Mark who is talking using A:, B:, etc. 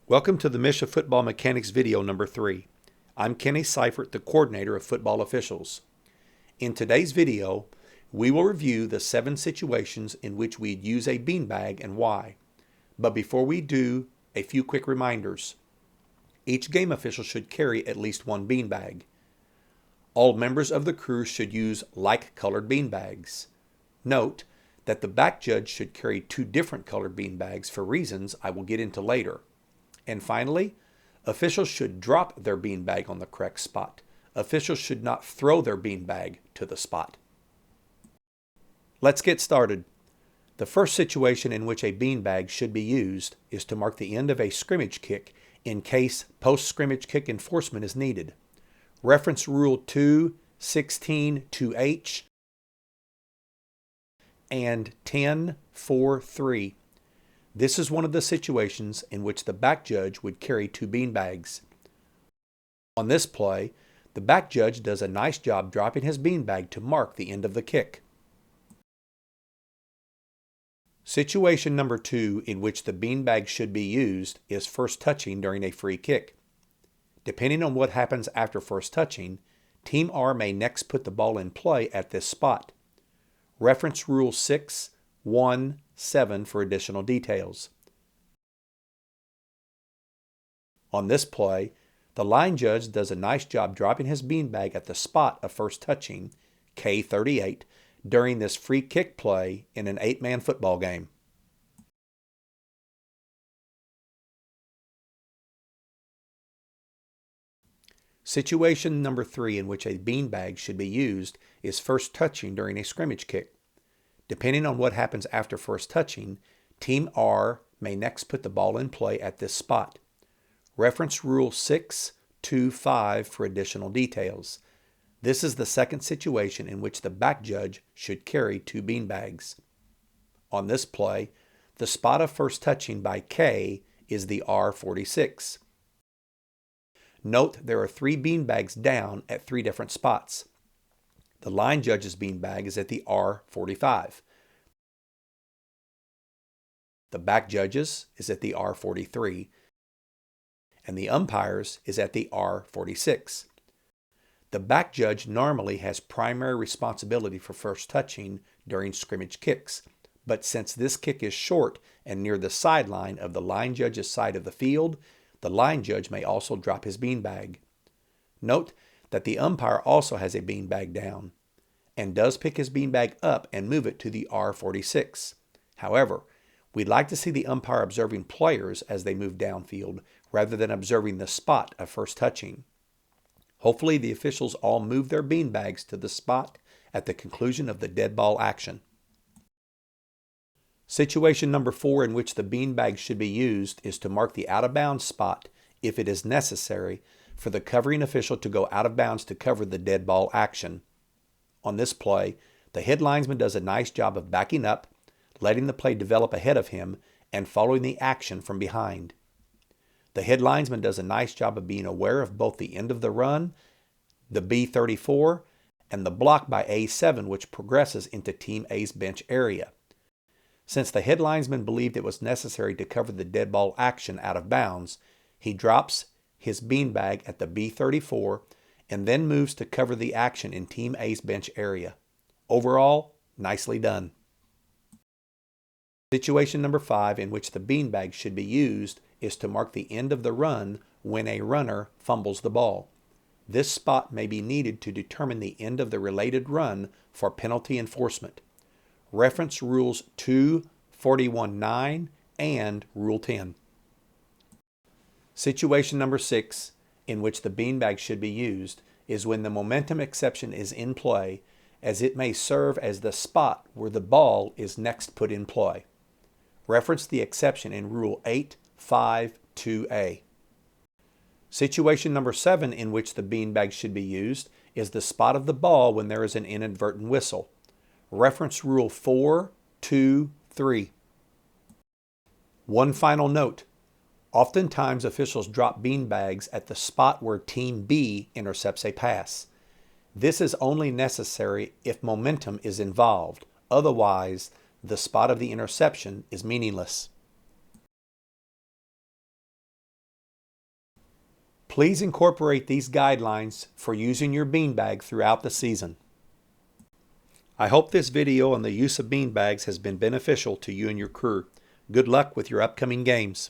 A: Welcome to the MSHSAA Football Mechanics video number 3. I'm Kenny Seifert, the coordinator of football officials. In today's video, we will review the 7 situations in which we'd use a beanbag and why. But before we do, a few quick reminders. Each game official should carry at least one beanbag. All members of the crew should use like-colored beanbags. Note that the back judge should carry 2 different colored beanbags for reasons I will get into later. And finally, officials should drop their beanbag on the correct spot. Officials should not throw their beanbag to the spot. Let's get started. The first situation in which a beanbag should be used is to mark the end of a scrimmage kick in case post-scrimmage kick enforcement is needed. Reference Rule 2:16-2H and 10-4-3. This is one of the situations in which the back judge would carry 2 beanbags. On this play, the back judge does a nice job dropping his beanbag to mark the end of the kick. Situation number 2 in which the beanbag should be used is first touching during a free kick. Depending on what happens after first touching, Team R may next put the ball in play at this spot. Reference Rule 6:1-7 for additional details. On this play, the line judge does a nice job dropping his beanbag at the spot of first touching, K38, during this free kick play in an 8-man football game. Situation number 3 in which a beanbag should be used is first touching during a scrimmage kick. Depending on what happens after first touching, Team R may next put the ball in play at this spot. Reference Rule 6:2-5 for additional details. This is the second situation in which the back judge should carry 2 beanbags. On this play, the spot of first touching by K is the R46. Note there are 3 beanbags down at 3 different spots. The line judge's beanbag is at the R45. The back judge's is at the R43. And the umpire's is at the R46. The back judge normally has primary responsibility for first touching during scrimmage kicks, but since this kick is short and near the sideline of the line judge's side of the field, the line judge may also drop his beanbag. Note that the umpire also has a beanbag down and does pick his beanbag up and move it to the R46. However, we'd like to see the umpire observing players as they move downfield rather than observing the spot of first touching. Hopefully the officials all move their beanbags to the spot at the conclusion of the dead ball action. Situation number 4 in which the beanbag should be used is to mark the out-of-bounds spot if it is necessary for the covering official to go out of bounds to cover the dead ball action. On this play, the head linesman does a nice job of backing up, letting the play develop ahead of him, and following the action from behind. The head linesman does a nice job of being aware of both the end of the run, the B34, and the block by A7, which progresses into Team A's bench area. Since the head linesman believed it was necessary to cover the dead ball action out of bounds, he drops his beanbag at the B34 and then moves to cover the action in Team A's bench area. Overall, nicely done. Situation number 5 in which the beanbag should be used is to mark the end of the run when a runner fumbles the ball. This spot may be needed to determine the end of the related run for penalty enforcement. Reference Rules 2:41-9 and Rule 10. Situation number 6 in which the beanbag should be used is when the momentum exception is in play, as it may serve as the spot where the ball is next put in play. Reference the exception in Rule 8:5-2A. Situation number 7 in which the beanbag should be used is the spot of the ball when there is an inadvertent whistle. Reference Rule 4:2-3. One final note. Oftentimes officials drop beanbags at the spot where Team B intercepts a pass. This is only necessary if momentum is involved. Otherwise, the spot of the interception is meaningless. Please incorporate these guidelines for using your beanbag throughout the season. I hope this video on the use of beanbags has been beneficial to you and your crew. Good luck with your upcoming games.